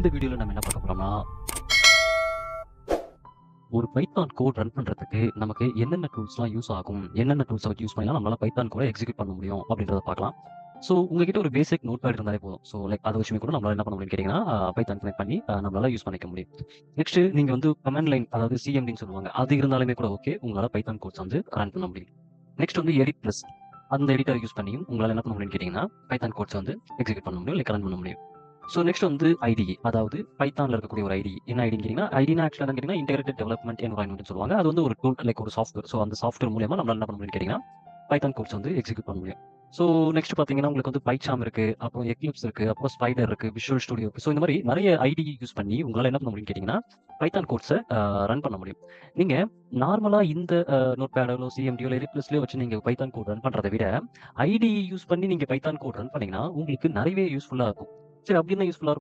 இந்த வீடியோல நம்ம என்ன பார்க்க போறோம்னா, ஒரு பைத்தான் கோட் ரன் பண்றதுக்கு நமக்கு என்னென்ன டூல்ஸ்லாம் யூஸ் ஆகும்? என்னென்ன டூல்ஸ வச்சு யூஸ் பண்ணா நம்மளால பைத்தான் கோட எக்ஸிக்யூட் பண்ண முடியும்? அப்படின்றத பார்க்கலாம். ஸோ உங்ககிட்ட ஒரு பேசிக் நோட்பேட் இருந்தாலே போதும். ஸோ லைக் அத வச்சுமே கூட நம்மளால என்ன பண்ண முடியும்னு கேட்டீங்கன்னா, பைத்தான் கனெக்ட் பண்ணி நம்மளால யூஸ் பண்ணிக்க முடியும். நெக்ஸ்ட் நீங்க வந்து கமாண்ட் லைன் அதாவது சிஎம்டின்னு சொல்லுவாங்க. அது இருந்தாலுமே கூட ஓகே. உங்களால பைத்தான் கோட்ஸ் வந்து ரன் பண்ண முடியும். நெக்ஸ்ட் வந்து எடிட் பிளஸ் அந்த எடிட்டர் யூஸ் பண்ணியும் உங்களால என்ன பண்ண முடியும்னு கேட்டீங்கன்னா, பைத்தான் கோட்ஸ் வந்து எக்ஸிக்யூட் பண்ண முடியும். லைக் ரன் பண்ண முடியும். ஸோ நெக்ஸ்ட் வந்து ஐடிஇ. அதாவது பைத்தான்ல இருக்கக்கூடிய ஒரு ஐடிஇ. என்ன ஐடின்னு கேட்டீங்கன்னா, ஐடினா ஆக்சுவலா என்னன்னு கேட்டீங்கன்னா, இன்டகிரேட்டட் டெவலப்மென்ட் என்வைரன்மென்ட்னு சொல்லுவாங்க. அது வந்து ஒரு டூல் லைக் ஒரு சாஃப்ட்வேர். ஸோ அந்த சாஃப்ட்வேர் மூலியமா நம்மளால என்ன பண்ண முடியும்னு கேட்டீங்கன்னா, பைத்தான் கோட்ஸ் வந்து எக்ஸிக்யூட் பண்ண முடியும். ஸோ நெக்ஸ்ட் பார்த்தீங்கன்னா, உங்களுக்கு வந்து பைசார்ம் இருக்கு, அப்புறம் எக்லிப்ஸ் இருக்கு, அப்புறம் ஸ்பைடர் இருக்கு, விஷுவல் ஸ்டுடியோ இருக்கு. ஸோ இந்த மாரி நெறைய ஐடிஇ யூஸ் பண்ணி உங்களால என்ன பண்ண முடியும்னு கேட்டீங்கன்னா, பைத்தான் கோட்ஸ ரன் பண்ண முடியும். நீங்க நார்மலா இந்த நோட்பேடோ, சிஎம்டியோ இல்ல எடிட் பிளஸ்லயோ வச்சு நீங்க பைத்தான் கோட் ரன் பண்றத விட, ஐடிஇ யூஸ் பண்ணி நீங்க பைத்தான் கோட் ரன் பண்ணீங்கன்னா, உங்களுக்கு நெறையவே யூஸ்ஃபுல்லா இருக்கும். சரி அப்படி என்ன யூஸ்ஃபுல்லா